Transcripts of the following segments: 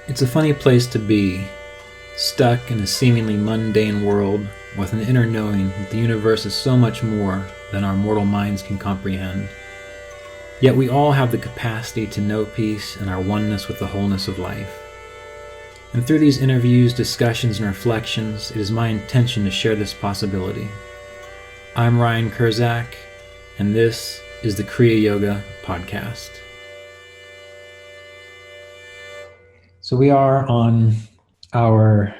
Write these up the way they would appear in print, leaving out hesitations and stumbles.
It's a funny place to be, stuck in a seemingly mundane world with an inner knowing that the universe is so much more than our mortal minds can comprehend. Yet we all have the capacity to know peace and our oneness with the wholeness of life. And through these interviews, discussions, and reflections, it is my intention to share this possibility. I'm Ryan Kurczak, and this is the Kriya Yoga Podcast. So we are on our,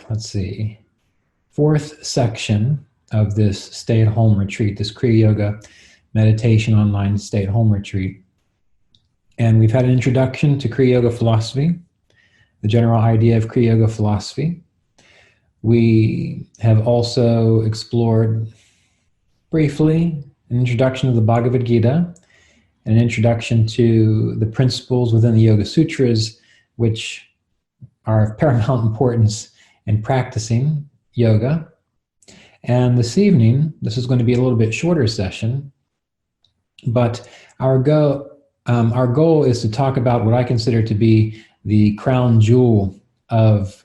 fourth section of this stay-at-home retreat, this Kriya Yoga meditation online stay-at-home retreat. And we've had an introduction to Kriya Yoga philosophy, the general idea of Kriya Yoga philosophy. We have also explored briefly an introduction to the Bhagavad Gita, and an introduction to the principles within the Yoga Sutras, which are of paramount importance in practicing yoga. And this evening, this is going to be a little bit shorter session, but our goal is to talk about what I consider to be the crown jewel of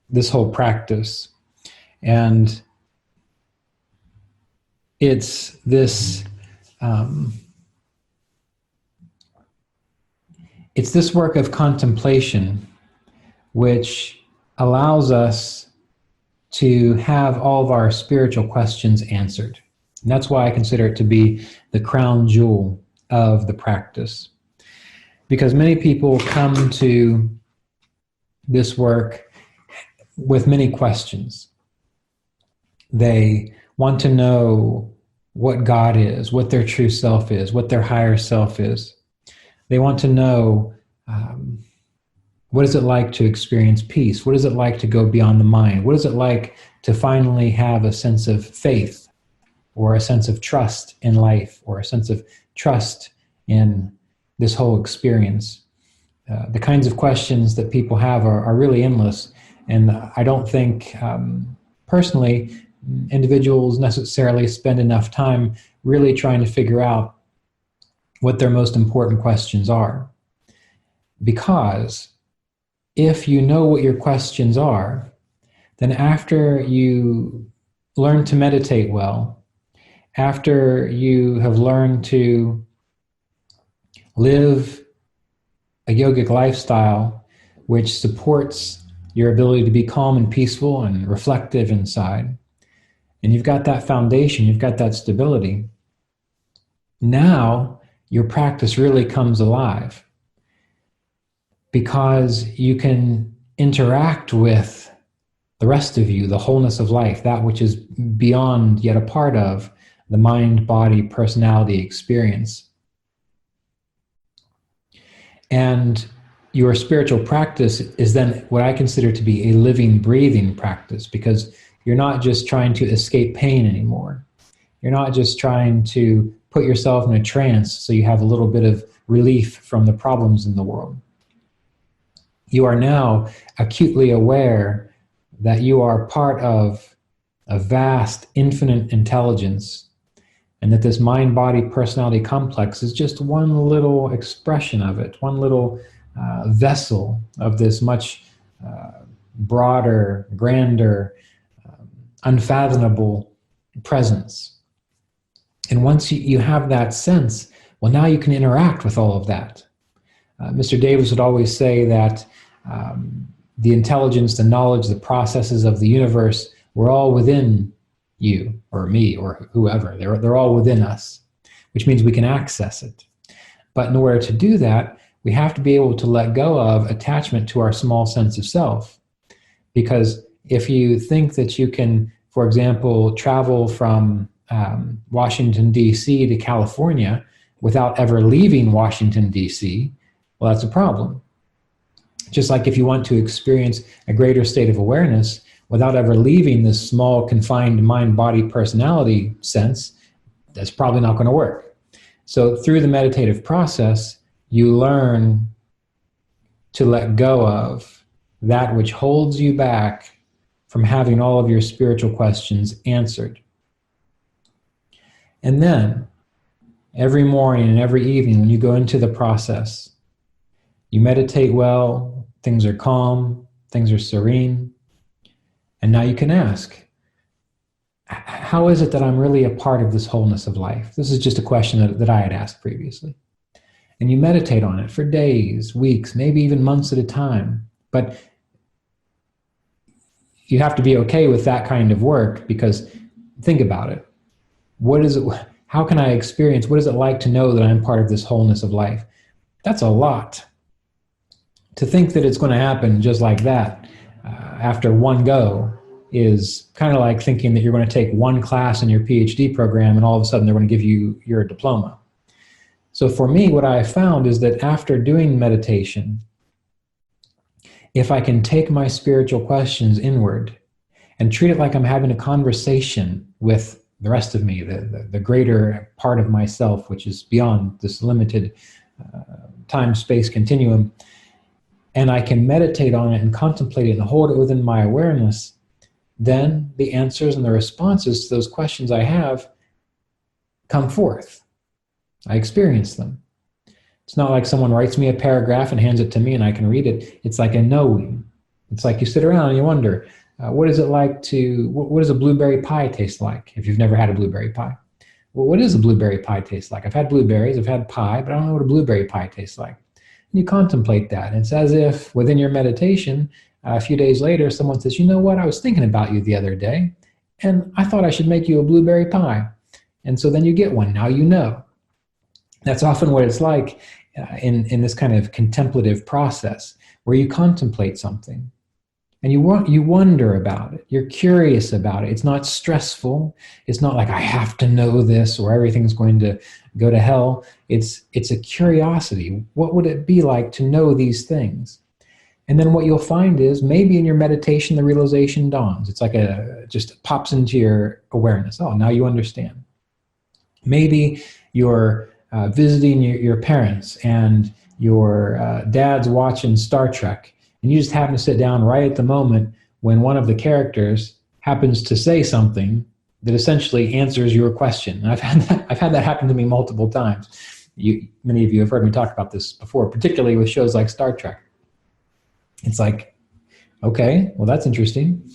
this whole practice. And it's this work of contemplation which allows us to have all of our spiritual questions answered. And that's why I consider it to be the crown jewel of the practice. Because many people come to this work with many questions. They want to know what God is, what their true self is, what their higher self is. They want to know what is it like to experience peace? What is it like to go beyond the mind? What is it like to finally have a sense of faith or a sense of trust in life or a sense of trust in this whole experience? The kinds of questions that people have are really endless. And I don't think, personally, individuals necessarily spend enough time really trying to figure out what their most important questions are. Because if you know what your questions are, then after you learn to meditate well, after you have learned to live a yogic lifestyle which supports your ability to be calm and peaceful and reflective inside, and you've got that foundation, you've got that stability, now your practice really comes alive. Because you can interact with the rest of you, the wholeness of life, that which is beyond yet a part of the mind, body, personality experience. And your spiritual practice is then what I consider to be a living, breathing practice, because you're not just trying to escape pain anymore. You're not just trying to put yourself in a trance so you have a little bit of relief from the problems in the world. You are now acutely aware that you are part of a vast, infinite intelligence, and that this mind-body personality complex is just one little expression of it, one little vessel of this much broader, grander, unfathomable presence. And once you have that sense, well, now you can interact with all of that. Mr. Davis would always say that the intelligence, the knowledge, the processes of the universe were all within you or me or whoever. They're all within us, which means we can access it. But in order to do that, we have to be able to let go of attachment to our small sense of self. Because if you think that you can, for example, travel from Washington, D.C. to California without ever leaving Washington, D.C., well, that's a problem. Just like if you want to experience a greater state of awareness without ever leaving this small, confined mind-body personality sense, that's probably not going to work. So through the meditative process, you learn to let go of that which holds you back from having all of your spiritual questions answered. And then, every morning and every evening when you go into the process, you meditate well, things are calm, things are serene. And now you can ask, how is it that I'm really a part of this wholeness of life? This is just a question that I had asked previously. And you meditate on it for days, weeks, maybe even months at a time. But you have to be okay with that kind of work, because think about it. What is it? How can I experience? What is it like to know that I'm part of this wholeness of life? That's a lot. To think that it's going to happen just like that after one go is kind of like thinking that you're going to take one class in your PhD program and all of a sudden they're going to give you your diploma. So for me, what I found is that after doing meditation, if I can take my spiritual questions inward and treat it like I'm having a conversation with the rest of me, the greater part of myself, which is beyond this limited time-space continuum, and I can meditate on it and contemplate it and hold it within my awareness, then the answers and the responses to those questions I have come forth. I experience them. It's not like someone writes me a paragraph and hands it to me and I can read it. It's like a knowing. It's like you sit around and you wonder, what is it like what does a blueberry pie taste like if you've never had a blueberry pie? Well, what does a blueberry pie taste like? I've had blueberries, I've had pie, but I don't know what a blueberry pie tastes like. And you contemplate that. And it's as if within your meditation, a few days later, someone says, you know what, I was thinking about you the other day, and I thought I should make you a blueberry pie. And so then you get one. Now you know. That's often what it's like in this kind of contemplative process, where you contemplate something and you wonder about it. You're curious about it. It's not stressful. It's not like I have to know this or everything's going to go to hell. It's a curiosity. What would it be like to know these things? And then what you'll find is maybe in your meditation, the realization dawns. It's like just pops into your awareness. Oh, now you understand. Maybe you're visiting your parents and your dad's watching Star Trek, and you just happen to sit down right at the moment when one of the characters happens to say something that essentially answers your question. And I've had that happen to me multiple times. Many of you have heard me talk about this before, particularly with shows like Star Trek. It's like, okay, well, that's interesting.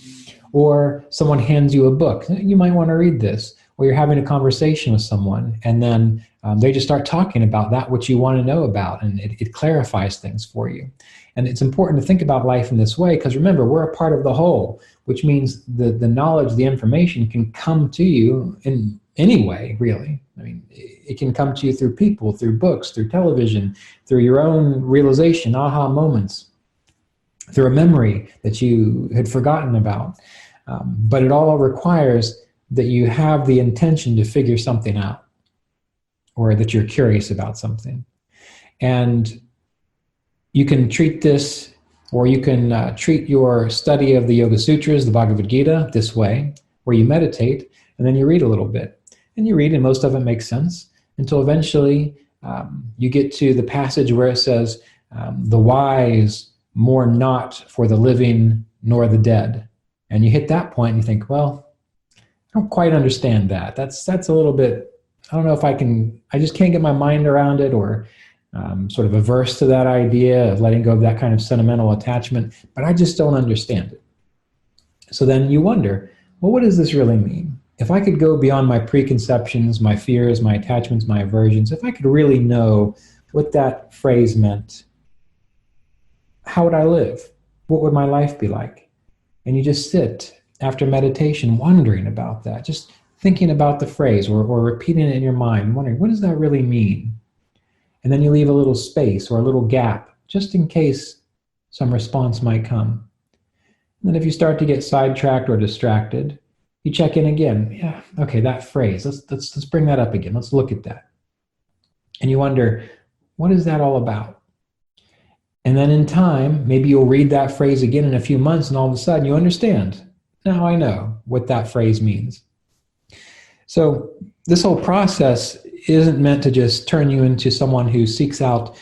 Or someone hands you a book. You might want to read this. Or you're having a conversation with someone, and then they just start talking about that which you want to know about, and it clarifies things for you. And it's important to think about life in this way, because remember, we're a part of the whole, which means the knowledge, the information can come to you in any way, really. I mean, it can come to you through people, through books, through television, through your own realization, aha moments, through a memory that you had forgotten about. But it all requires that you have the intention to figure something out, or that you're curious about something. And you can treat this, or you can treat your study of the Yoga Sutras, the Bhagavad Gita, this way, where you meditate, and then you read a little bit. And you read, and most of it makes sense, until eventually you get to the passage where it says, the wise mourn not for the living nor the dead. And you hit that point and you think, well, I don't quite understand that. That's a little bit, I don't know if I just can't get my mind around it, or sort of averse to that idea of letting go of that kind of sentimental attachment, but I just don't understand it. So then you wonder, well, what does this really mean? If I could go beyond my preconceptions, my fears, my attachments, my aversions, if I could really know what that phrase meant, how would I live? What would my life be like? And you just sit after meditation wondering about that, just thinking about the phrase or repeating it in your mind, wondering, what does that really mean? And then you leave a little space or a little gap, just in case some response might come. And then if you start to get sidetracked or distracted, you check in again. Yeah, okay, that phrase, let's bring that up again. Let's look at that. And you wonder, what is that all about? And then in time, maybe you'll read that phrase again in a few months, and all of a sudden you understand. Now I know what that phrase means. So this whole process isn't meant to just turn you into someone who seeks out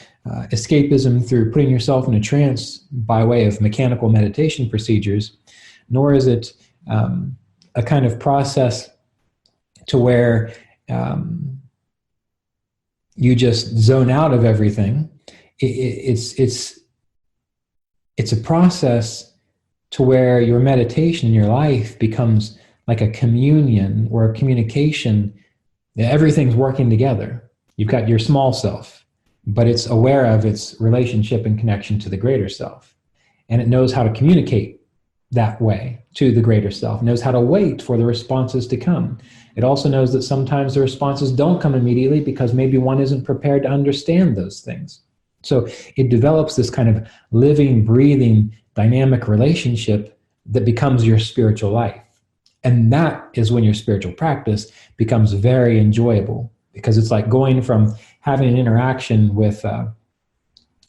escapism through putting yourself in a trance by way of mechanical meditation procedures, nor is it a kind of process to where you just zone out of everything. It's it's a process to where your meditation in your life becomes like a communion or a communication. Everything's working together. You've got your small self, but it's aware of its relationship and connection to the greater self. And it knows how to communicate that way to the greater self. It knows how to wait for the responses to come. It also knows that sometimes the responses don't come immediately because maybe one isn't prepared to understand those things. So it develops this kind of living, breathing, dynamic relationship that becomes your spiritual life. And that is when your spiritual practice becomes very enjoyable, because it's like going from having an interaction with a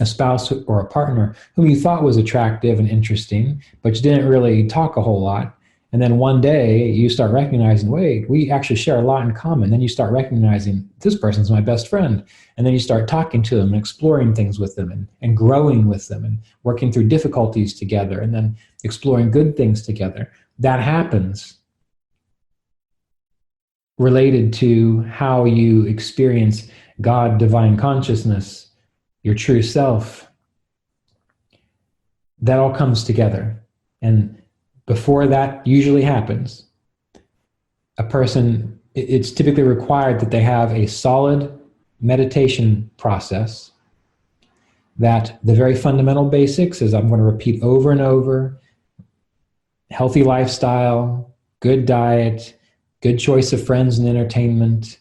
spouse or a partner whom you thought was attractive and interesting, but you didn't really talk a whole lot. And then one day you start recognizing, wait, we actually share a lot in common. Then you start recognizing this person's my best friend. And then you start talking to them and exploring things with them and growing with them and working through difficulties together and then exploring good things together. That happens related to how you experience God, divine consciousness, your true self. That all comes together. And before that usually happens, a person, it's typically required that they have a solid meditation process, that the very fundamental basics, as I'm going to repeat over and over, healthy lifestyle, good diet, good choice of friends and entertainment,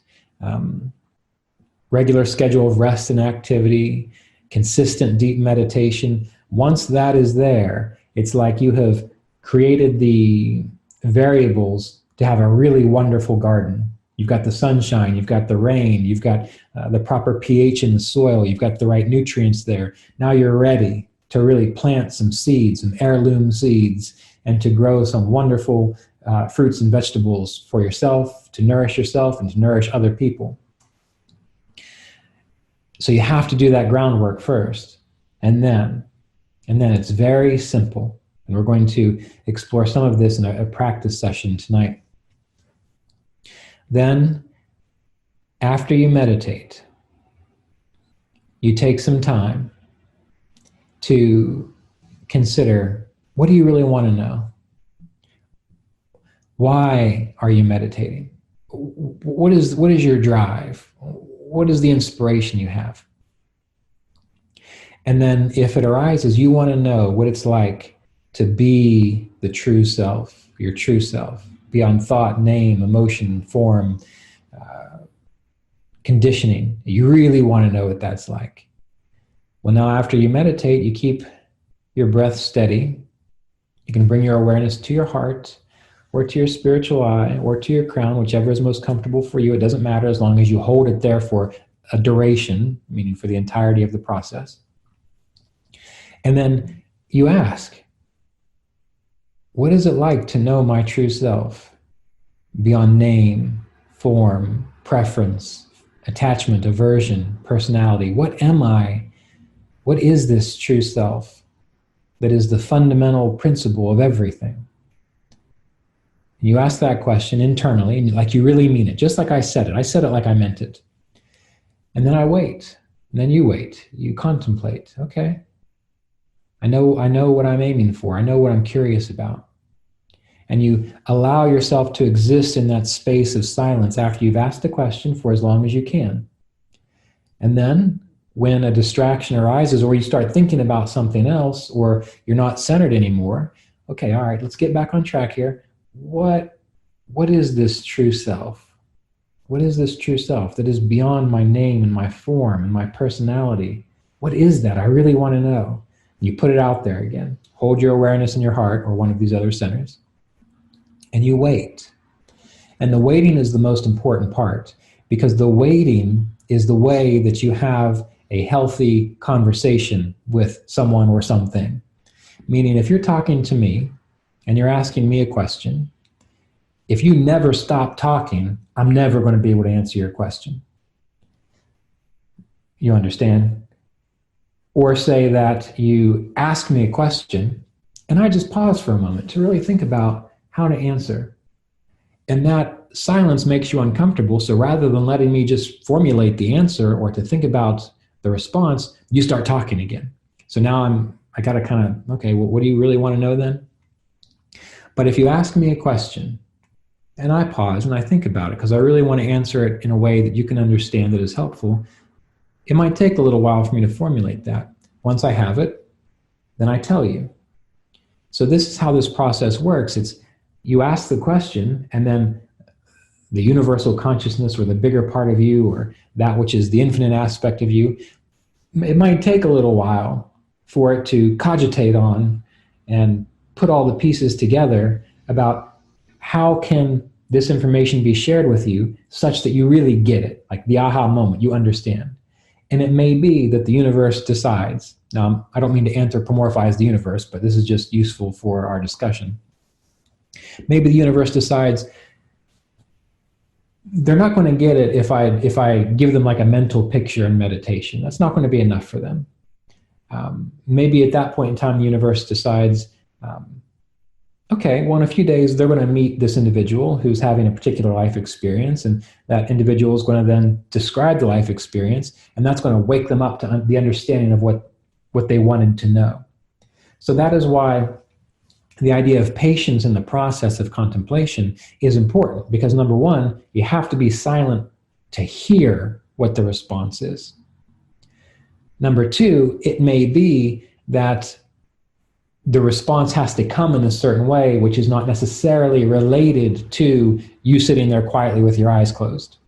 regular schedule of rest and activity, consistent deep meditation. Once that is there, it's like you have created the variables to have a really wonderful garden. You've got the sunshine, you've got the rain, you've got the proper pH in the soil, you've got the right nutrients there. Now you're ready to really plant some seeds, some heirloom seeds, and to grow some wonderful fruits and vegetables for yourself, to nourish yourself and to nourish other people. So you have to do that groundwork first, and then it's very simple. And we're going to explore some of this in a practice session tonight. Then, after you meditate, you take some time to consider, what do you really want to know? Why are you meditating? What is your drive? What is the inspiration you have? And then if it arises, you want to know what it's like to be the true self, your true self, beyond thought, name, emotion, form, conditioning. You really want to know what that's like. Well, now after you meditate, you keep your breath steady. You can bring your awareness to your heart, or to your spiritual eye, or to your crown, whichever is most comfortable for you. It doesn't matter as long as you hold it there for a duration, meaning for the entirety of the process. And then you ask, what is it like to know my true self beyond name, form, preference, attachment, aversion, personality? What am I? What is this true self that is the fundamental principle of everything? And you ask that question internally, and like you really mean it, just like I said it. I said it like I meant it. And then I wait. And then you wait. You contemplate. Okay. I know what I'm aiming for. I know what I'm curious about. And you allow yourself to exist in that space of silence after you've asked the question for as long as you can. And then when a distraction arises, or you start thinking about something else, or you're not centered anymore, okay, all right, let's get back on track here. What is this true self? What is this true self that is beyond my name and my form and my personality? What is that? I really want to know. You put it out there again. Hold your awareness in your heart or one of these other centers. And you wait. And the waiting is the most important part, because the waiting is the way that you have a healthy conversation with someone or something. Meaning, if you're talking to me and you're asking me a question, if you never stop talking, I'm never going to be able to answer your question. You understand? Or say that you ask me a question and I just pause for a moment to really think about how to answer. And that silence makes you uncomfortable. So rather than letting me just formulate the answer or to think about the response, you start talking again. So now I got to kind of, okay, well, what do you really want to know then? But if you ask me a question and I pause and I think about it because I really want to answer it in a way that you can understand that is helpful, it might take a little while for me to formulate that. Once I have it, then I tell you. So this is how this process works. It's you ask the question, and then the universal consciousness or the bigger part of you or that which is the infinite aspect of you, it might take a little while for it to cogitate on and put all the pieces together about how can this information be shared with you such that you really get it, like the aha moment, you understand. And it may be that the universe decides, now I don't mean to anthropomorphize the universe, but this is just useful for our discussion. Maybe the universe decides they're not going to get it if I give them like a mental picture in meditation. That's not going to be enough for them. Maybe at that point in time, the universe decides, okay, well, in a few days, they're going to meet this individual who's having a particular life experience, and that individual is going to then describe the life experience, and that's going to wake them up to the understanding of what they wanted to know. So that is why the idea of patience in the process of contemplation is important, because number one, you have to be silent to hear what the response is. Number two, it may be that the response has to come in a certain way, which is not necessarily related to you sitting there quietly with your eyes closed.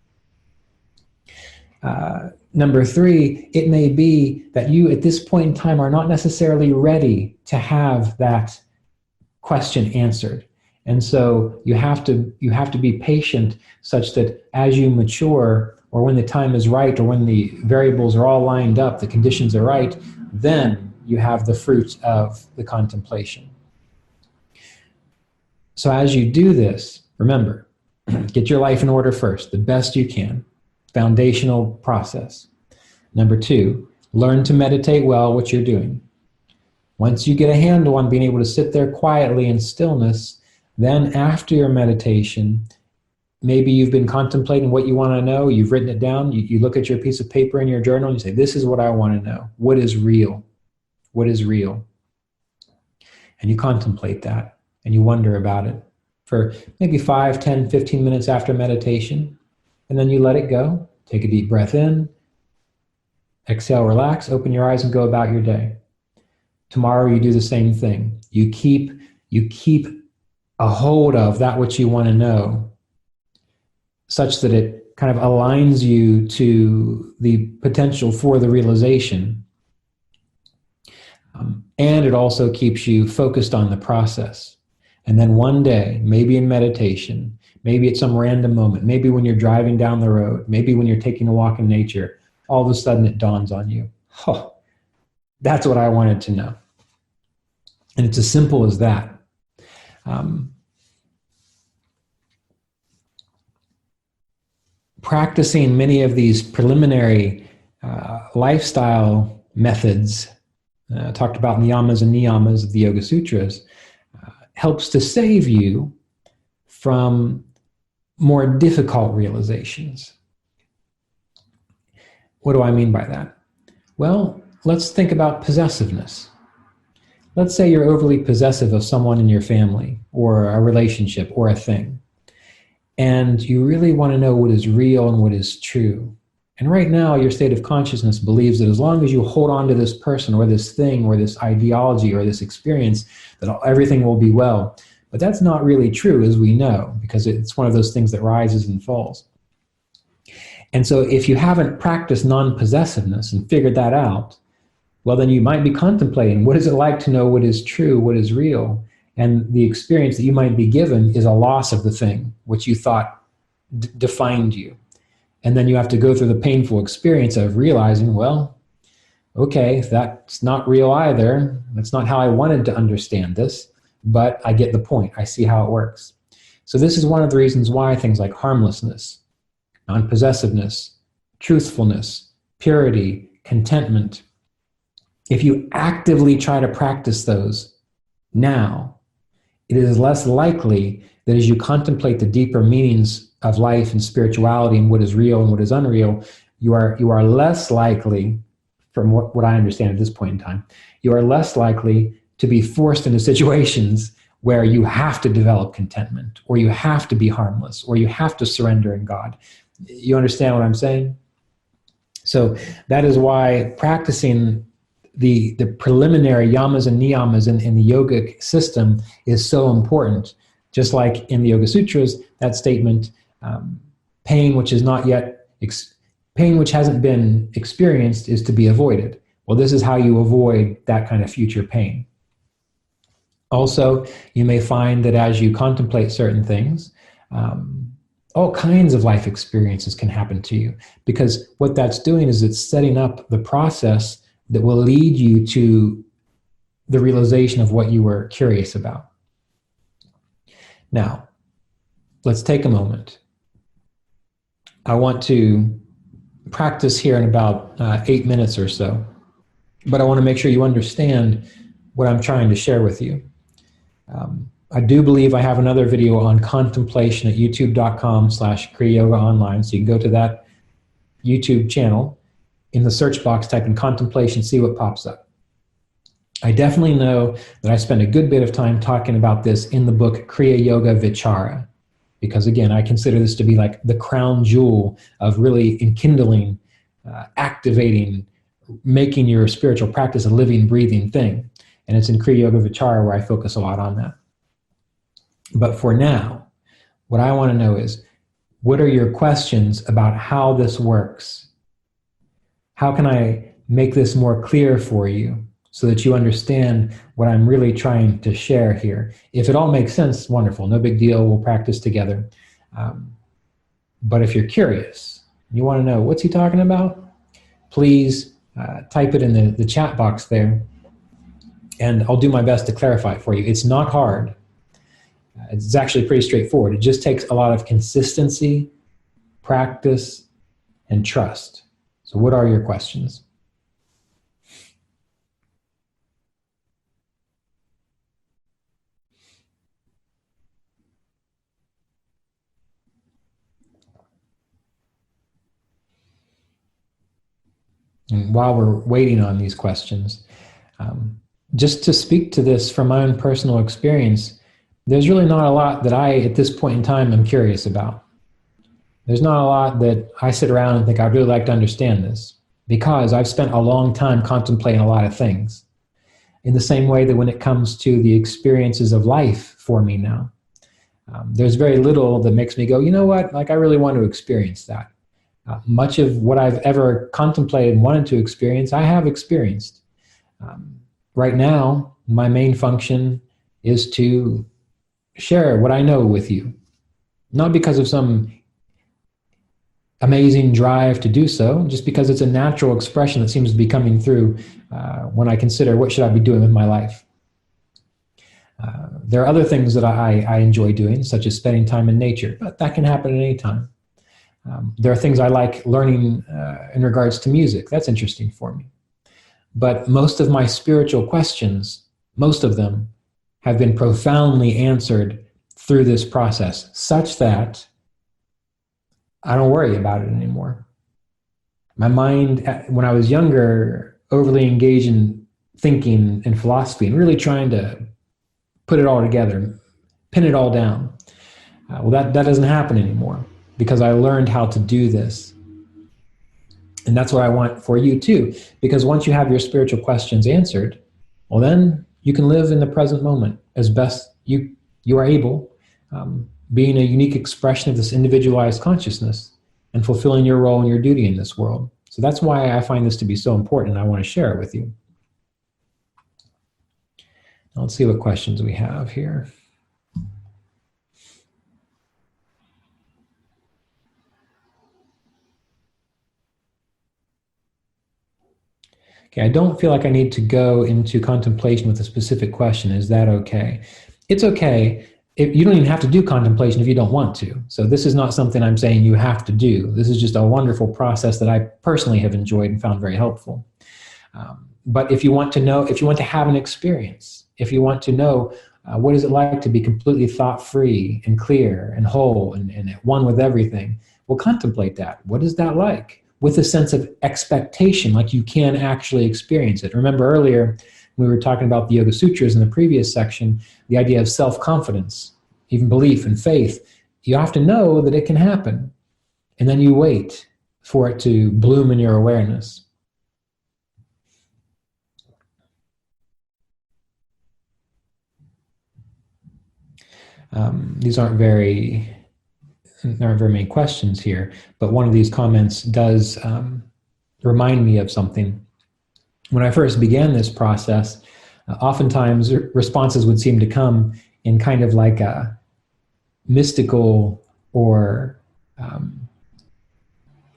Number three, it may be that you at this point in time are not necessarily ready to have that question answered. And so you have to be patient such that as you mature, or when the time is right, or when the variables are all lined up, the conditions are right, then you have the fruit of the contemplation. So as you do this, remember, get your life in order first, the best you can. Foundational process. Number two, learn to meditate well what you're doing. Once you get a handle on being able to sit there quietly in stillness, then after your meditation, maybe you've been contemplating what you want to know, you've written it down, you look at your piece of paper in your journal and you say, this is what I want to know. What is real? What is real? And you contemplate that and you wonder about it for maybe 5, 10, 15 minutes after meditation. And then you let it go. Take a deep breath in, exhale, relax, open your eyes and go about your day. Tomorrow you do the same thing. You keep a hold of that which you want to know such that it kind of aligns you to the potential for the realization. And it also keeps you focused on the process. And then one day, maybe in meditation, maybe at some random moment, maybe when you're driving down the road, maybe when you're taking a walk in nature, all of a sudden it dawns on you, oh, that's what I wanted to know. And it's as simple as that. Practicing many of these preliminary lifestyle methods, talked about niyamas and niyamas of the Yoga Sutras, helps to save you from more difficult realizations. What do I mean by that? Well, let's think about possessiveness. Let's say you're overly possessive of someone in your family or a relationship or a thing, and you really want to know what is real and what is true. And right now, your state of consciousness believes that as long as you hold on to this person or this thing or this ideology or this experience, that everything will be well. But that's not really true, as we know, because it's one of those things that rises and falls. And so if you haven't practiced non-possessiveness and figured that out, well, then you might be contemplating, what is it like to know what is true, what is real? And the experience that you might be given is a loss of the thing, which you thought defined you. And then you have to go through the painful experience of realizing, well, okay, that's not real either. That's not how I wanted to understand this, but I get the point. I see how it works. So this is one of the reasons why things like harmlessness, non-possessiveness, truthfulness, purity, contentment, if you actively try to practice those now, it is less likely that as you contemplate the deeper meanings of life and spirituality and what is real and what is unreal, you are less likely from what I understand at this point in time, you are less likely to be forced into situations where you have to develop contentment, or you have to be harmless, or you have to surrender in God. You understand what I'm saying? So that is why practicing the preliminary yamas and niyamas in the yogic system is so important. Just like in the Yoga Sutras, that statement, pain which hasn't been experienced is to be avoided. Well, this is how you avoid that kind of future pain. Also, you may find that as you contemplate certain things, all kinds of life experiences can happen to you, because what that's doing is it's setting up the process that will lead you to the realization of what you were curious about. Now, let's take a moment. I want to practice here in about 8 minutes or so, but I want to make sure you understand what I'm trying to share with you. I do believe I have another video on contemplation at youtube.com/Kriya Yoga Online. So you can go to that YouTube channel. In the search box, type in contemplation, see what pops up. I definitely know that I spent a good bit of time talking about this in the book Kriya Yoga Vichara, because again, I consider this to be like the crown jewel of really enkindling, activating, making your spiritual practice a living, breathing thing. And it's in Kriya Yoga Vichara where I focus a lot on that. But for now, what I want to know is, what are your questions about how this works? How can I make this more clear for you so that you understand what I'm really trying to share here? If it all makes sense, wonderful, no big deal, we'll practice together. But if you're curious, you want to know, what's he talking about? Please type it in the chat box there, and I'll do my best to clarify it for you. It's not hard. It's actually pretty straightforward. It just takes a lot of consistency, practice, and trust. So what are your questions? And while we're waiting on these questions, just to speak to this from my own personal experience, there's really not a lot that I, at this point in time, am curious about. There's not a lot that I sit around and think I'd really like to understand this, because I've spent a long time contemplating a lot of things. In the same way that when it comes to the experiences of life for me now, there's very little that makes me go, you know what, like I really want to experience that. Much of what I've ever contemplated and wanted to experience, I have experienced. Right now, my main function is to share what I know with you, not because of some amazing drive to do so, just because it's a natural expression that seems to be coming through when I consider what should I be doing with my life. There are other things that I enjoy doing, such as spending time in nature, but that can happen at any time. There are things I like learning in regards to music. That's interesting for me. But most of my spiritual questions, most of them, have been profoundly answered through this process, such that I don't worry about it anymore. My mind, when I was younger, overly engaged in thinking and philosophy and really trying to put it all together, pin it all down. Well, that doesn't happen anymore, because I learned how to do this. And that's what I want for you too, because once you have your spiritual questions answered, well, then you can live in the present moment as best you are able, being a unique expression of this individualized consciousness and fulfilling your role and your duty in this world. So that's why I find this to be so important, and I want to share it with you. Now let's see what questions we have here. Okay, I don't feel like I need to go into contemplation with a specific question. Is that okay? It's okay. You don't even have to do contemplation if you don't want to. So this is not something I'm saying you have to do. This is just a wonderful process that I personally have enjoyed and found very helpful. But if you want to know, if you want to have an experience, if you want to know what is it like to be completely thought-free and clear and whole and at one with everything, well, contemplate that. What is that like? with a sense of expectation, like you can actually experience it. Remember earlier, we were talking about the Yoga Sutras in the previous section, the idea of self-confidence, even belief and faith. You have to know that it can happen, and then you wait for it to bloom in your awareness. These aren't very many questions here, but one of these comments does remind me of something. When I first began this process, oftentimes responses would seem to come in kind of like a mystical or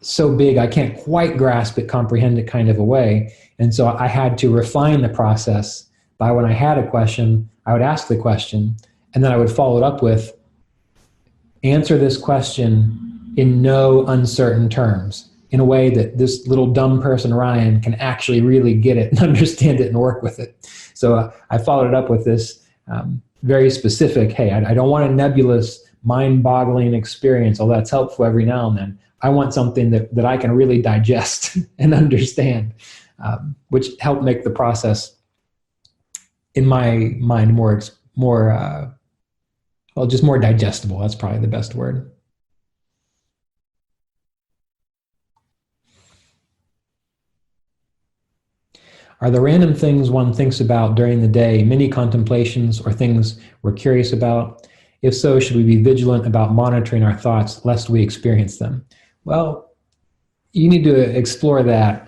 so big I can't quite grasp it, comprehend it kind of a way. And so I had to refine the process by, when I had a question, I would ask the question, and then I would follow it up with, answer this question in no uncertain terms, in a way that this little dumb person, Ryan, can actually really get it and understand it and work with it. So I followed it up with this very specific, hey, I don't want a nebulous, mind-boggling experience, although that's helpful every now and then. I want something that I can really digest and understand, which helped make the process, in my mind, just more digestible. That's probably the best word. Are the random things one thinks about during the day mini contemplations or things we're curious about? If so, should we be vigilant about monitoring our thoughts lest we experience them? Well, you need to explore that.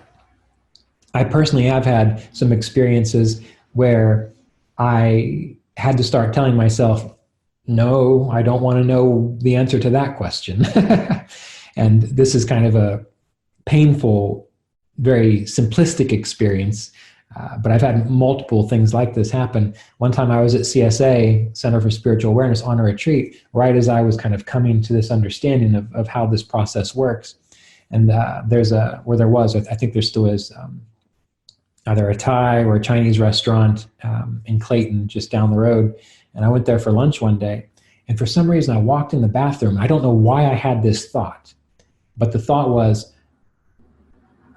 I personally have had some experiences where I had to start telling myself, no, I don't want to know the answer to that question. And this is kind of a painful, very simplistic experience, but I've had multiple things like this happen. One time I was at CSA, Center for Spiritual Awareness, on a retreat, right as I was kind of coming to this understanding of how this process works. And I think there still is either a Thai or a Chinese restaurant in Clayton, just down the road. And I went there for lunch one day. And for some reason, I walked in the bathroom. I don't know why I had this thought, but the thought was,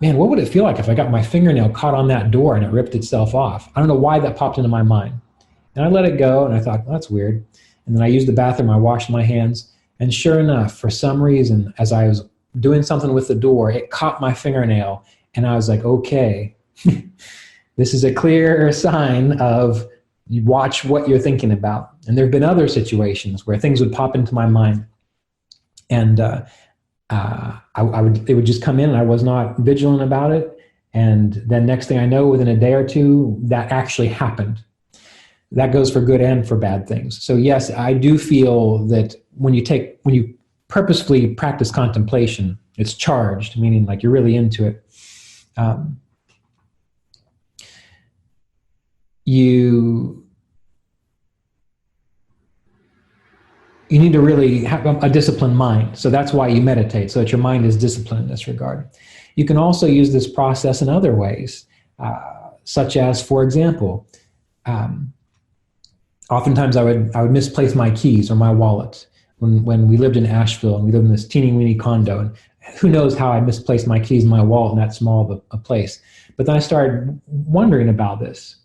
man, what would it feel like if I got my fingernail caught on that door and it ripped itself off? I don't know why that popped into my mind. And I let it go, and I thought, well, that's weird. And then I used the bathroom, I washed my hands, and sure enough, for some reason, as I was doing something with the door, it caught my fingernail, and I was like, okay, this is a clear sign of you watch what you're thinking about. And there have been other situations where things would pop into my mind, and it would just come in, and I was not vigilant about it. And then next thing I know, within a day or two, that actually happened. That goes for good and for bad things. So yes, I do feel that when you purposefully practice contemplation, it's charged, meaning like you're really into it. You need to really have a disciplined mind. So that's why you meditate, so that your mind is disciplined in this regard. You can also use this process in other ways, such as, for example, oftentimes I would misplace my keys or my wallet when we lived in Asheville, and we lived in this teeny weeny condo, and who knows how I misplaced my keys and my wallet in that small of a place. But then I started wondering about this,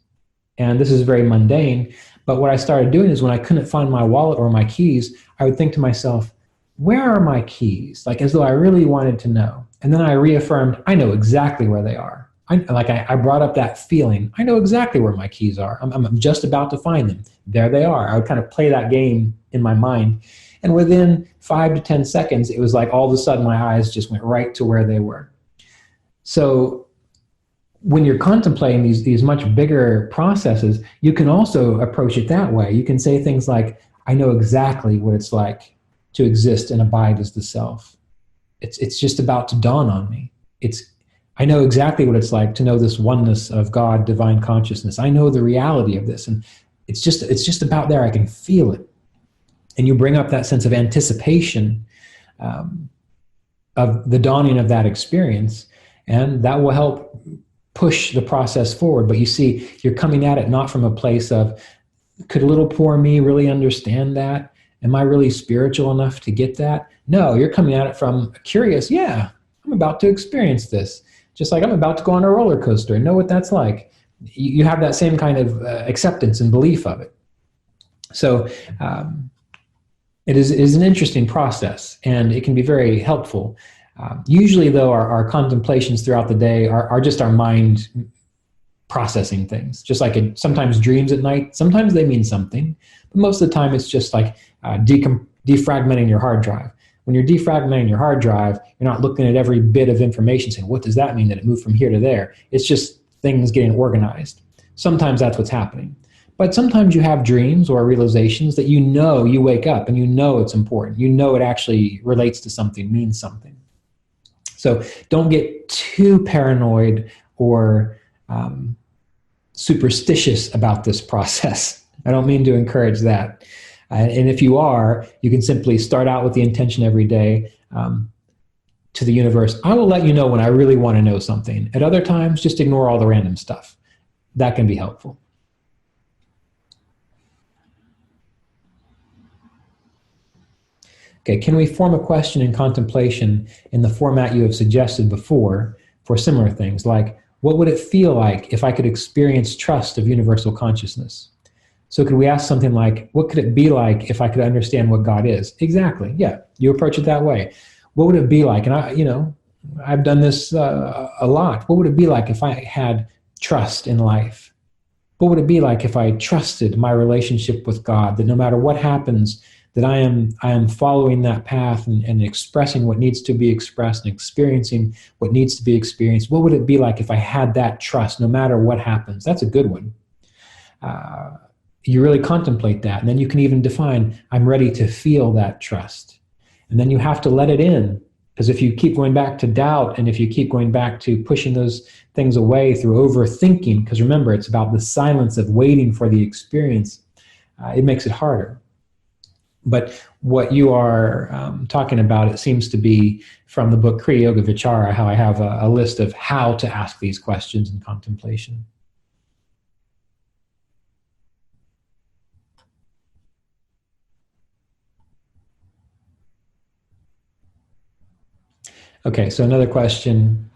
and this is very mundane. But what I started doing is, when I couldn't find my wallet or my keys, I would think to myself, where are my keys? Like, as though I really wanted to know. And then I reaffirmed, I know exactly where they are. I brought up that feeling. I know exactly where my keys are. I'm just about to find them. There they are. I would kind of play that game in my mind. And within 5 to 10 seconds, it was like all of a sudden my eyes just went right to where they were. So when you're contemplating these much bigger processes, you can also approach it that way. You can say things like, I know exactly what it's like to exist and abide as the self. It's just about to dawn on me. I know exactly what it's like to know this oneness of God, divine consciousness. I know the reality of this, and it's just about there. I can feel it. And you bring up that sense of anticipation of the dawning of that experience, and that will help push the process forward. But you see, you're coming at it not from a place of, could little poor me really understand that? Am I really spiritual enough to get that? No, you're coming at it from curious, yeah, I'm about to experience this. Just like I'm about to go on a roller coaster and know what that's like. You have that same kind of acceptance and belief of it. So it is an interesting process, and it can be very helpful. Usually, though, our contemplations throughout the day are just our mind processing things. Just like sometimes dreams at night, sometimes they mean something, but most of the time it's just like defragmenting your hard drive. When you're defragmenting your hard drive, you're not looking at every bit of information saying, what does that mean that it moved from here to there? It's just things getting organized. Sometimes that's what's happening. But sometimes you have dreams or realizations that you wake up and it's important. It actually relates to something, means something. So don't get too paranoid or superstitious about this process. I don't mean to encourage that. And if you are, you can simply start out with the intention every day to the universe. I will let you know when I really want to know something. At other times, just ignore all the random stuff. That can be helpful. Okay, can we form a question in contemplation in the format you have suggested before for similar things, like, what would it feel like if I could experience trust of universal consciousness? So could we ask something like, what could it be like if I could understand what God is? Exactly, yeah, you approach it that way. What would it be like? And I've done this a lot. What would it be like if I had trust in life? What would it be like if I trusted my relationship with God, that no matter what happens, that I am following that path and expressing what needs to be expressed and experiencing what needs to be experienced? What would it be like if I had that trust no matter what happens? That's a good one. You really contemplate that, and then you can even define, I'm ready to feel that trust. And then you have to let it in, because if you keep going back to doubt, and if you keep going back to pushing those things away through overthinking, because remember, it's about the silence of waiting for the experience, it makes it harder. But what you are talking about, it seems to be from the book Kriya Yoga Vichara, how I have a list of how to ask these questions in contemplation. Okay, so another question.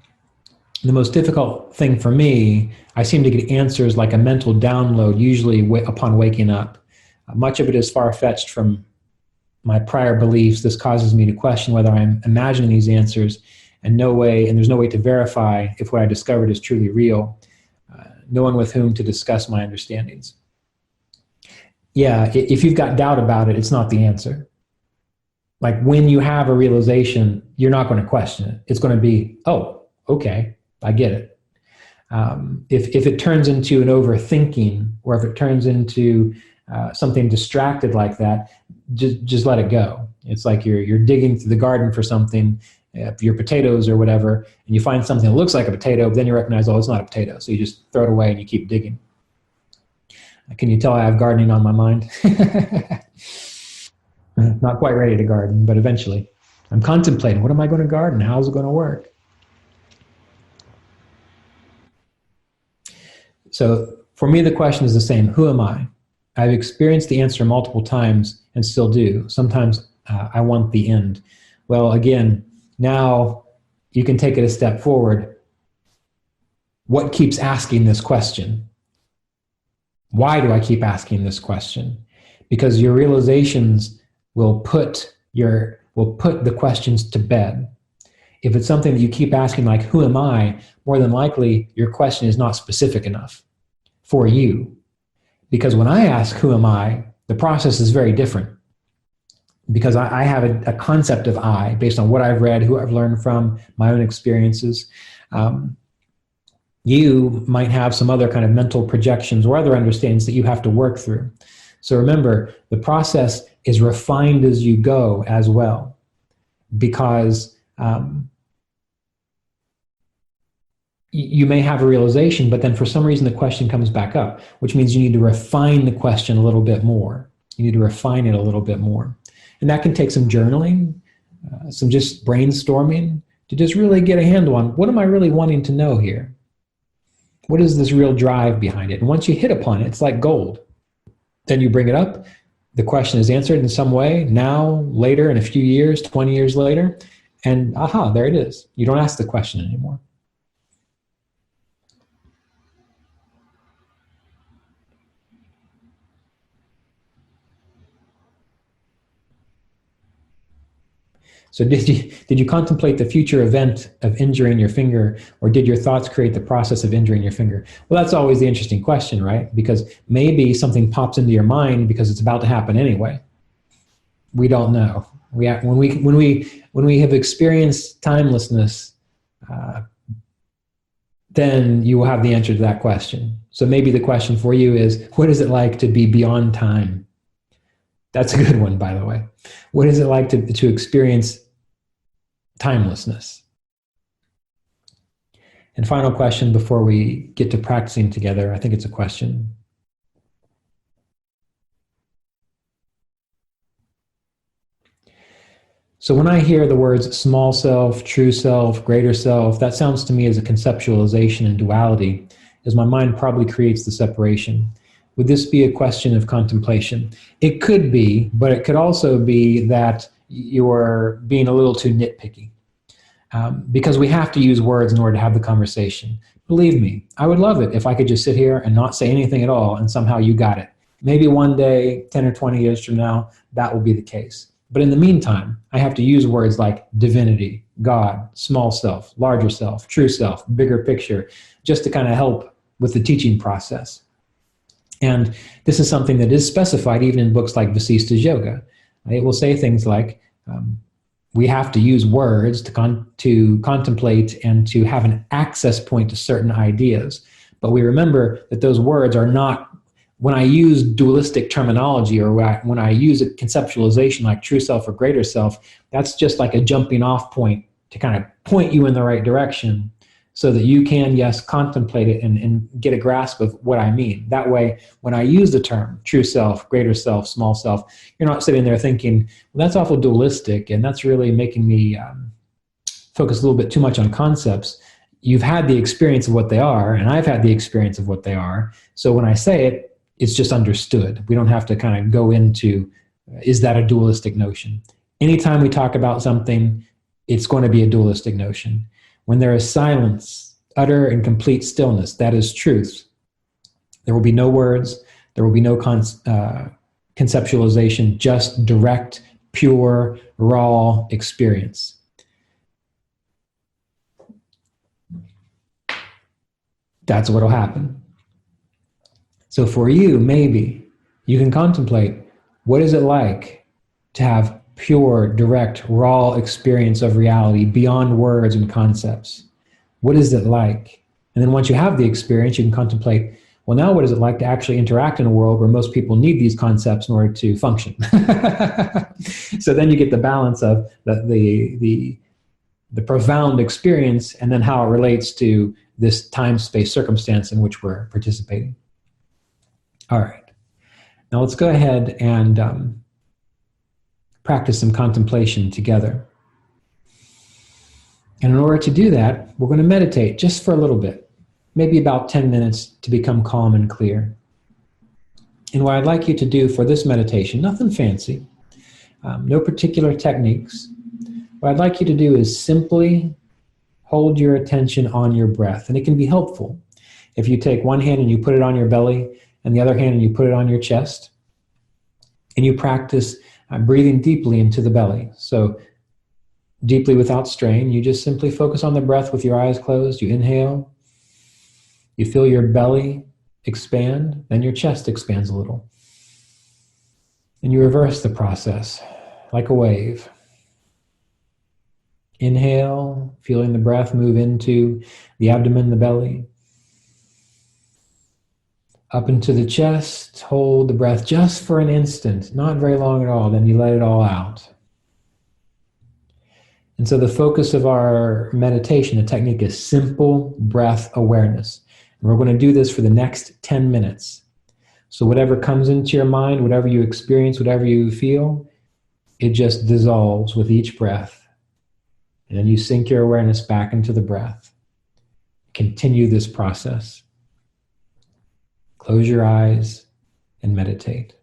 The most difficult thing for me, I seem to get answers like a mental download, usually upon waking up. Much of it is far-fetched from my prior beliefs. This causes me to question whether I'm imagining these answers, and there's no way to verify if what I discovered is truly real. No one with whom to discuss my understandings. Yeah, if you've got doubt about it, it's not the answer. Like when you have a realization, you're not going to question it. It's going to be, oh, okay, I get it. If it turns into an overthinking, or if it turns into something distracted like that, just let it go. It's like you're digging through the garden for something, your potatoes or whatever, and you find something that looks like a potato, but then you recognize, oh, it's not a potato. So you just throw it away and you keep digging. Can you tell I have gardening on my mind? Not quite ready to garden, but eventually. I'm contemplating, what am I going to garden? How's it going to work? So for me, the question is the same. Who am I? I've experienced the answer multiple times and still do. Sometimes I want the end. Well, again, now you can take it a step forward. What keeps asking this question? Why do I keep asking this question? Because your realizations will put the questions to bed. If it's something that you keep asking, like, who am I? More than likely, your question is not specific enough for you. Because when I ask, who am I? The process is very different. Because I have a concept of I based on what I've read, who I've learned from, my own experiences. You might have some other kind of mental projections or other understandings that you have to work through. So remember, the process is refined as you go as well, because you may have a realization, but then for some reason the question comes back up, which means you need to refine the question a little bit more. You need to refine it a little bit more. And that can take some journaling, some just brainstorming to just really get a handle on, what am I really wanting to know here? What is this real drive behind it? And once you hit upon it, it's like gold. Then you bring it up, the question is answered in some way, now, later, in a few years, 20 years later, And aha, there it is. You don't ask the question anymore. So did you contemplate the future event of injuring your finger, or did your thoughts create the process of injuring your finger? Well, that's always the interesting question, right? Because maybe something pops into your mind because it's about to happen anyway. We don't know. When we have experienced timelessness, then you will have the answer to that question. So maybe the question for you is, what is it like to be beyond time? That's a good one, by the way. What is it like to experience timelessness? And final question before we get to practicing together. I think it's a question. So when I hear the words small self, true self, greater self, that sounds to me as a conceptualization and duality, as my mind probably creates the separation. Would this be a question of contemplation? It could be, but it could also be that you're being a little too nitpicky. Because we have to use words in order to have the conversation. Believe me, I would love it if I could just sit here and not say anything at all and somehow you got it. Maybe one day, 10 or 20 years from now, that will be the case. But in the meantime, I have to use words like divinity, God, small self, larger self, true self, bigger picture, just to kind of help with the teaching process. And this is something that is specified even in books like Vasista's Yoga. It will say things like, we have to use words to contemplate and to have an access point to certain ideas. But we remember that those words are not, when I use dualistic terminology or when I use a conceptualization like true self or greater self, that's just like a jumping off point to kind of point you in the right direction so that you can, yes, contemplate it and get a grasp of what I mean. That way, when I use the term true self, greater self, small self, you're not sitting there thinking, well, that's awful dualistic, and that's really making me focus a little bit too much on concepts. You've had the experience of what they are, and I've had the experience of what they are. So when I say it, it's just understood. We don't have to kind of go into, is that a dualistic notion? Anytime we talk about something, it's going to be a dualistic notion. When there is silence, utter and complete stillness, that is truth. There will be no words, there will be no conceptualization, just direct, pure, raw experience. That's what will happen. So for you, maybe you can contemplate, what is it like to have pure, direct, raw experience of reality beyond words and concepts? What is it like? And then once you have the experience, you can contemplate, well, now what is it like to actually interact in a world where most people need these concepts in order to function? So then you get the balance of the profound experience and then how it relates to this time-space circumstance in which we're participating. All right. Now let's go ahead and practice some contemplation together. And in order to do that, we're going to meditate just for a little bit, maybe about 10 minutes to become calm and clear. And what I'd like you to do for this meditation, nothing fancy, no particular techniques. What I'd like you to do is simply hold your attention on your breath. And it can be helpful if you take one hand and you put it on your belly and the other hand and you put it on your chest and you practice breathing deeply into the belly. So deeply without strain, you just simply focus on the breath with your eyes closed. You inhale, you feel your belly expand, then your chest expands a little. And you reverse the process like a wave. Inhale, feeling the breath move into the abdomen, the belly. Up into the chest, hold the breath just for an instant, not very long at all, then you let it all out. And so the focus of our meditation, the technique, is simple breath awareness. And we're going to do this for the next 10 minutes. So whatever comes into your mind, whatever you experience, whatever you feel, it just dissolves with each breath. And then you sink your awareness back into the breath. Continue this process. Close your eyes and meditate.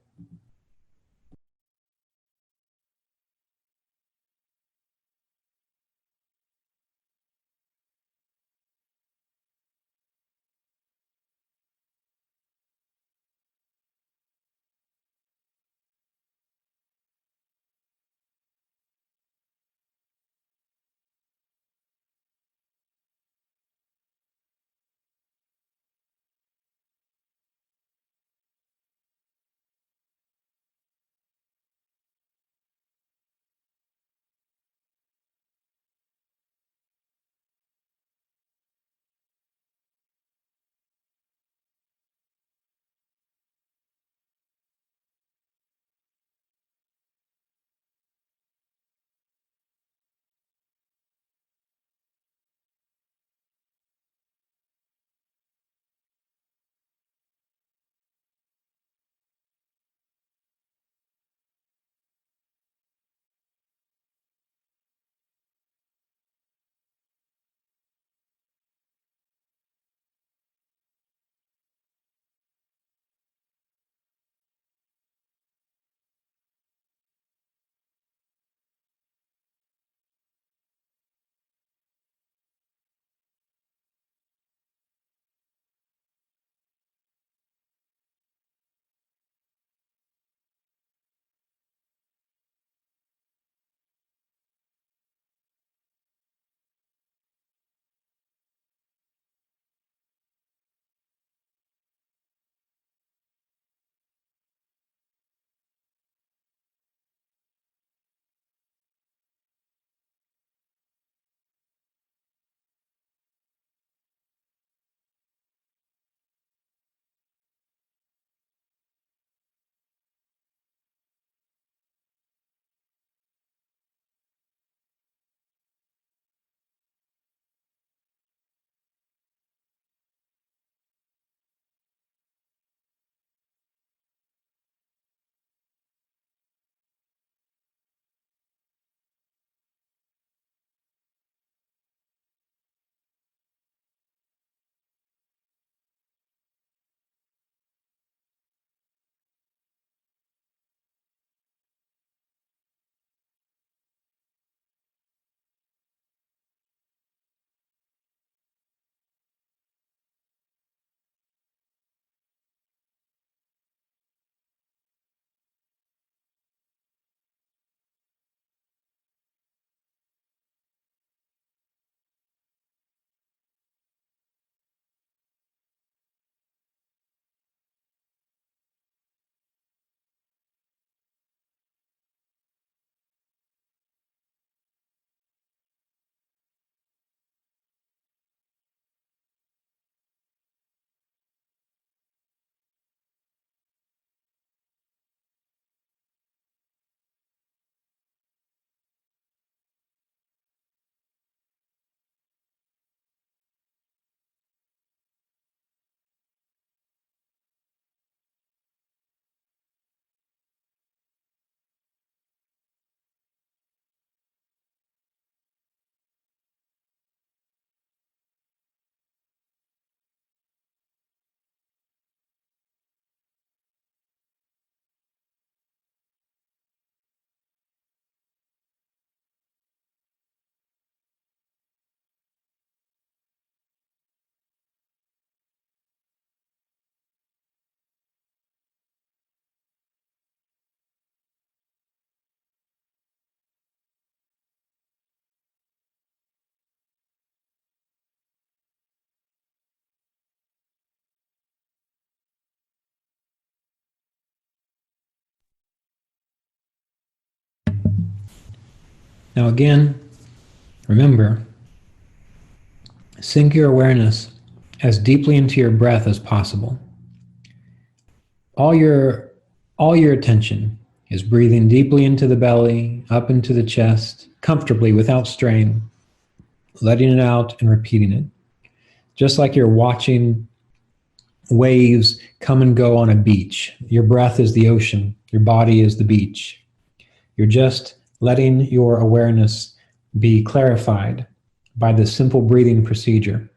Now again, remember, sink your awareness as deeply into your breath as possible. All your attention is breathing deeply into the belly, up into the chest, comfortably without strain, letting it out and repeating it. Just like you're watching waves come and go on a beach. Your breath is the ocean, your body is the beach. You're just letting your awareness be clarified by this simple breathing procedure.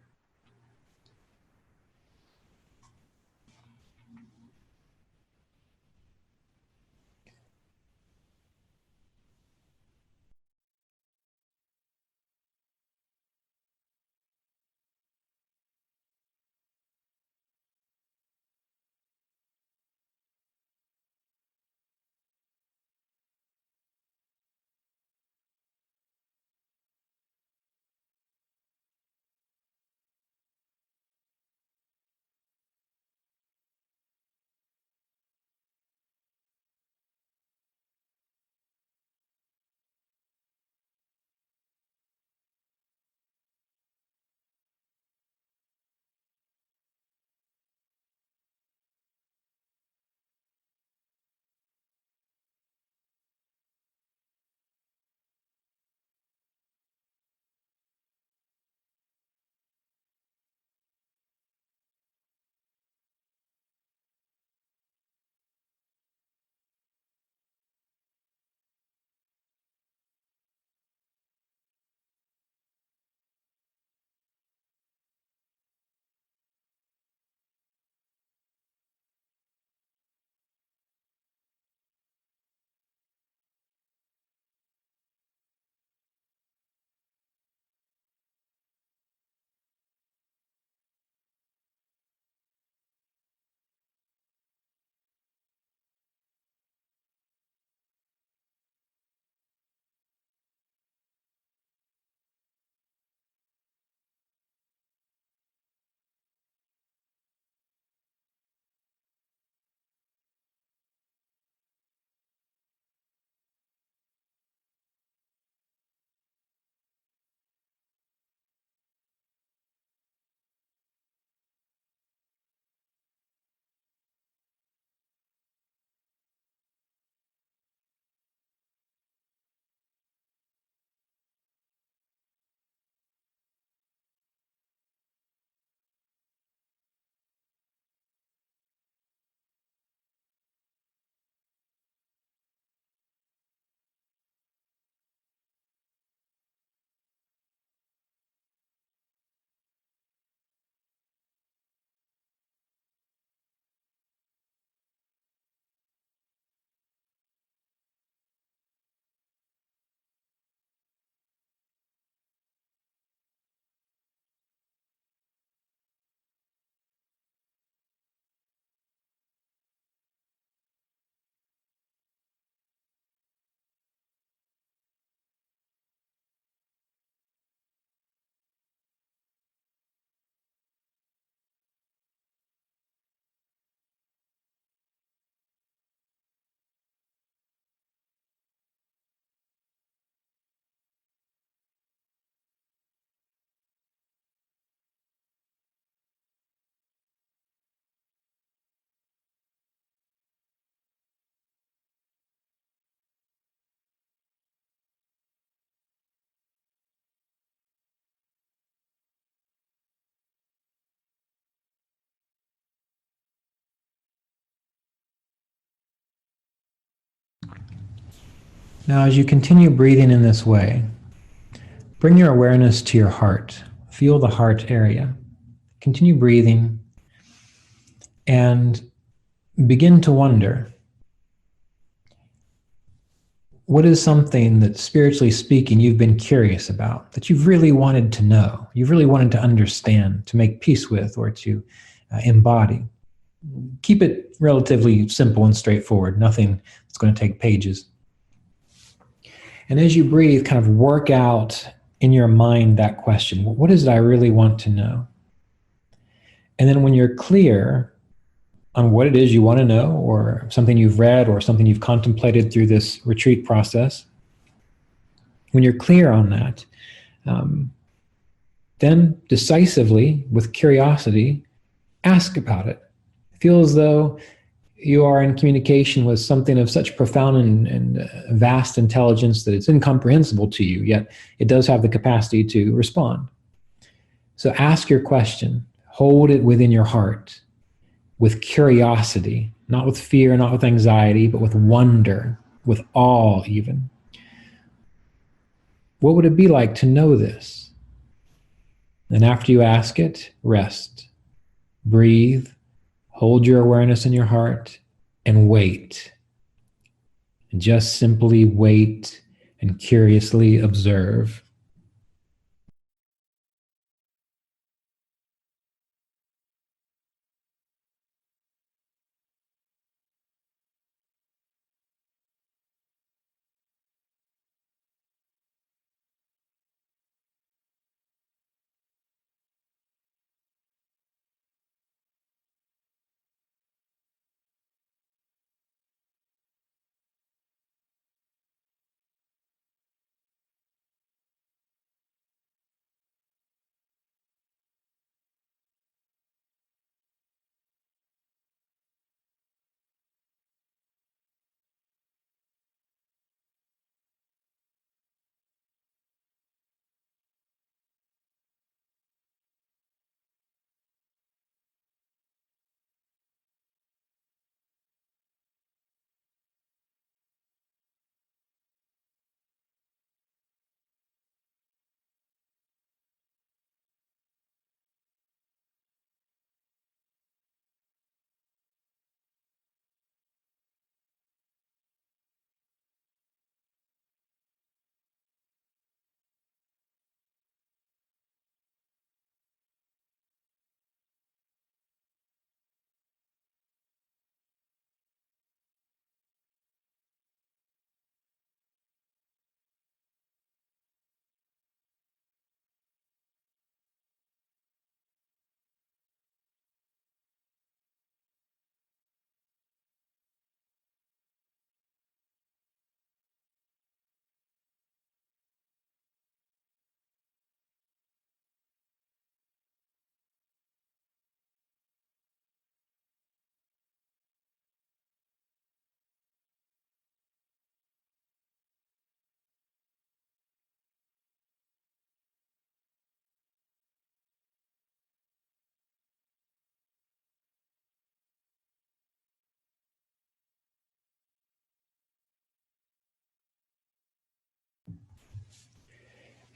Now, as you continue breathing in this way, bring your awareness to your heart. Feel the heart area. Continue breathing and begin to wonder, what is something that, spiritually speaking, you've been curious about, that you've really wanted to know, you've really wanted to understand, to make peace with, or to embody? Keep it relatively simple and straightforward, nothing that's going to take pages. And as you breathe, kind of work out in your mind that question. What is it I really want to know? And then when you're clear on what it is you want to know, or something you've read, or something you've contemplated through this retreat process, When you're clear on that, um, then decisively, with curiosity, ask about it. Feel as though you are in communication with something of such profound and vast intelligence that it's incomprehensible to you, yet it does have the capacity to respond. So ask your question, hold it within your heart with curiosity, not with fear, not with anxiety, but with wonder, with awe even. What would it be like to know this? And after you ask it, rest, breathe, hold your awareness in your heart, and wait. And just simply wait and curiously observe.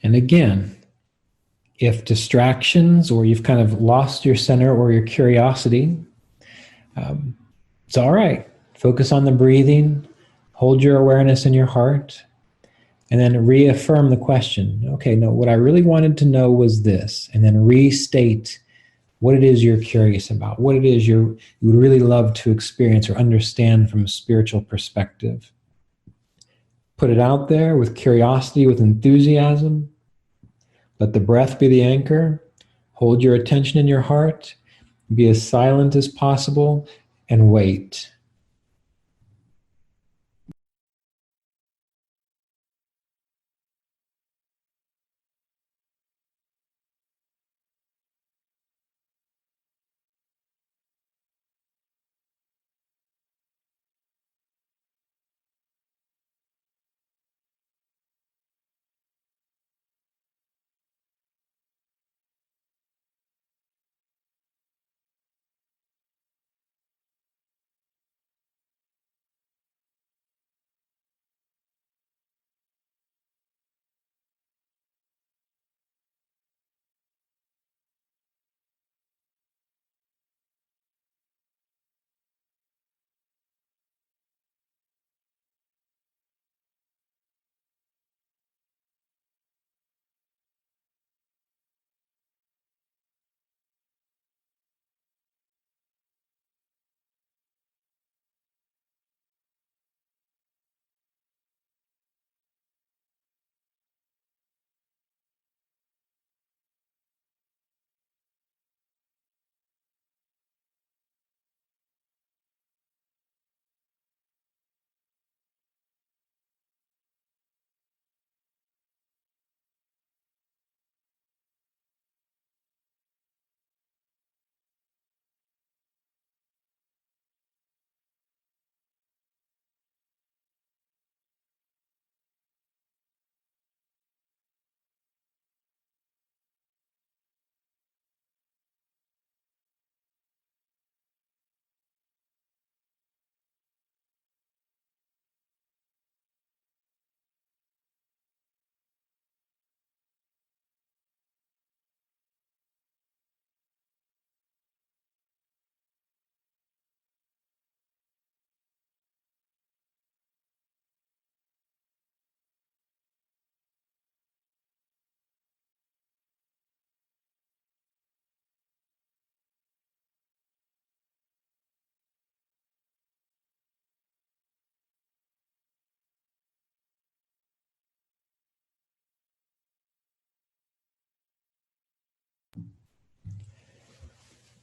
And again, if distractions or you've kind of lost your center or your curiosity, it's all right. Focus on the breathing, hold your awareness in your heart, and then reaffirm the question. Okay, no, what I really wanted to know was this, and then restate what it is you're curious about, what it is you would really love to experience or understand from a spiritual perspective. Put it out there with curiosity, with enthusiasm. Let the breath be the anchor. Hold your attention in your heart. Be as silent as possible and wait.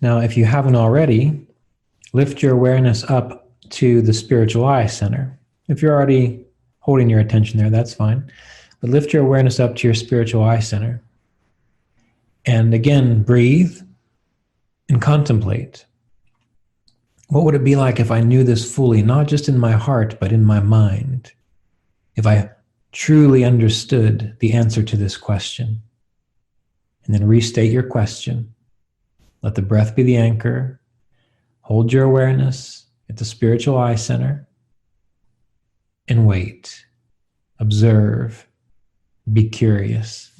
Now, if you haven't already, lift your awareness up to the spiritual eye center. If you're already holding your attention there, that's fine. But lift your awareness up to your spiritual eye center. And again, breathe and contemplate. What would it be like if I knew this fully, not just in my heart, but in my mind? If I truly understood the answer to this question? And then restate your question. Let the breath be the anchor. Hold your awareness at the spiritual eye center and wait. Observe. Be curious.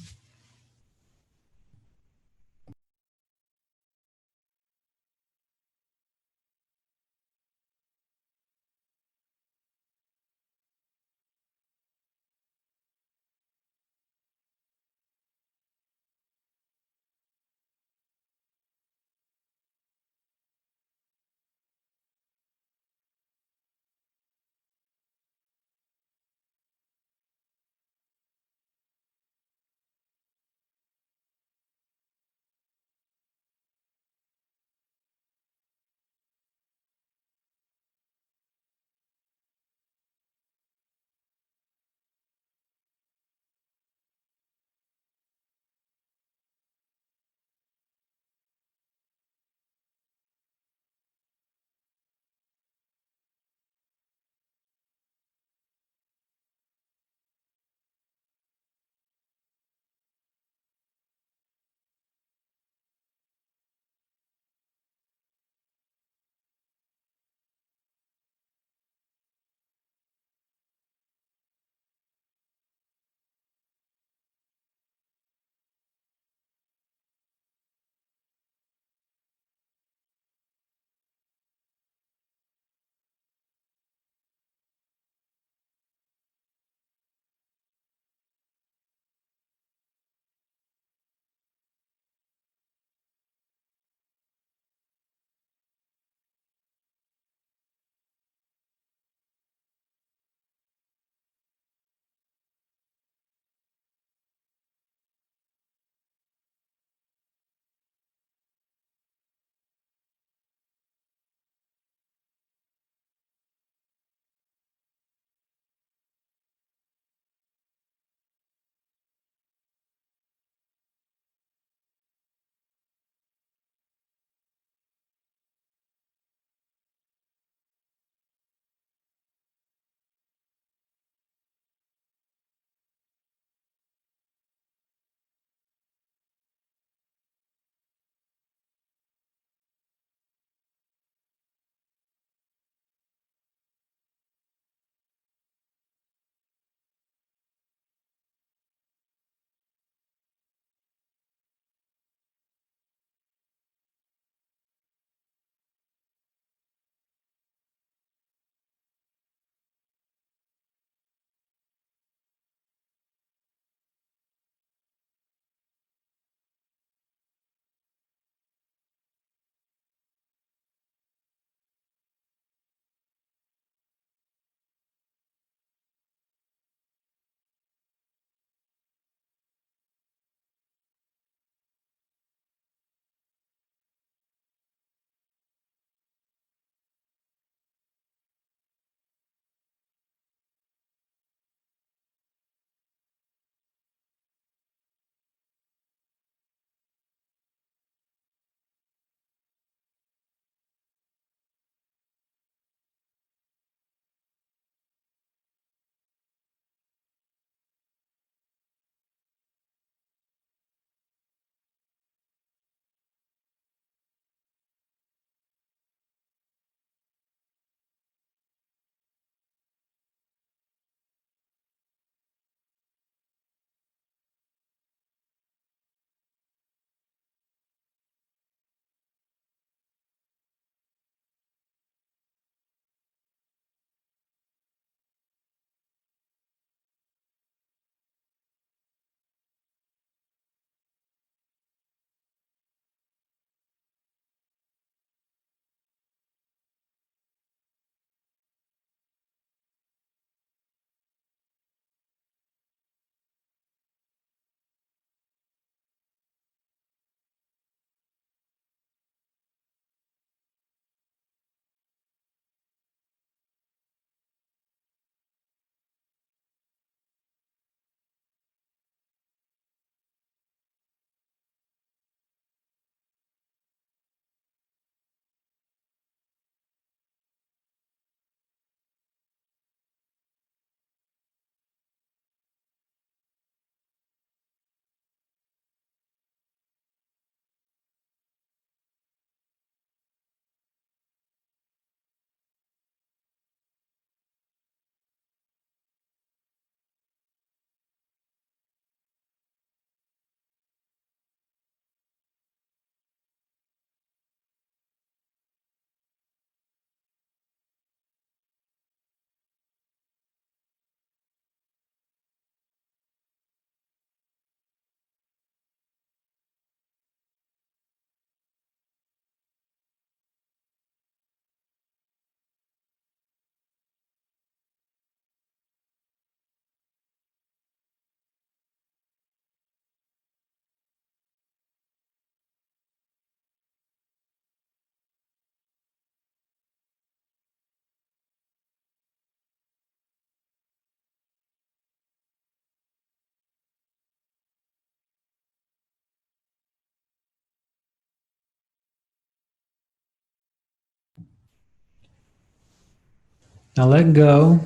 Now let go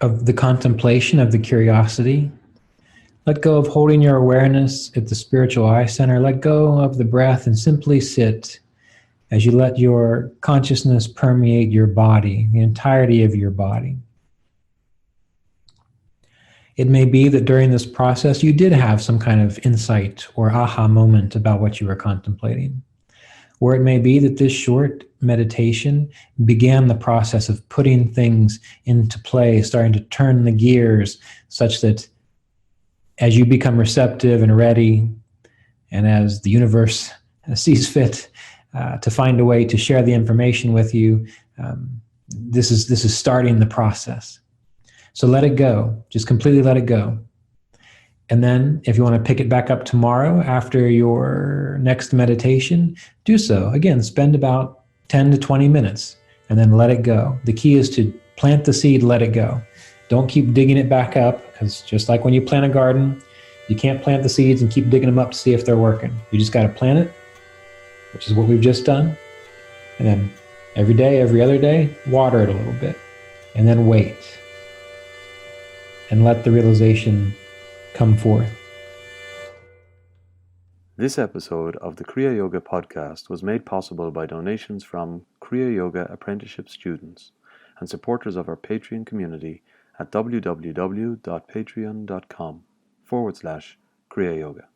of the contemplation of the curiosity. Let go of holding your awareness at the spiritual eye center. Let go of the breath and simply sit as you let your consciousness permeate your body, the entirety of your body. It may be that during this process you did have some kind of insight or aha moment about what you were contemplating. Or it may be that this short meditation began the process of putting things into play, starting to turn the gears such that as you become receptive and ready, and as the universe sees fit to find a way to share the information with you, this is starting the process. So let it go. Just completely let it go. And then if you want to pick it back up tomorrow after your next meditation, do so. Again, spend about 10 to 20 minutes and then let it go. The key is to plant the seed, let it go. Don't keep digging it back up, because just like when you plant a garden, you can't plant the seeds and keep digging them up to see if they're working. You just got to plant it, which is what we've just done. And then every day, every other day, water it a little bit and then wait and let the realization come forth. This episode of the Kriya Yoga Podcast was made possible by donations from Kriya Yoga apprenticeship students and supporters of our Patreon community at www.patreon.com/Kriya Yoga.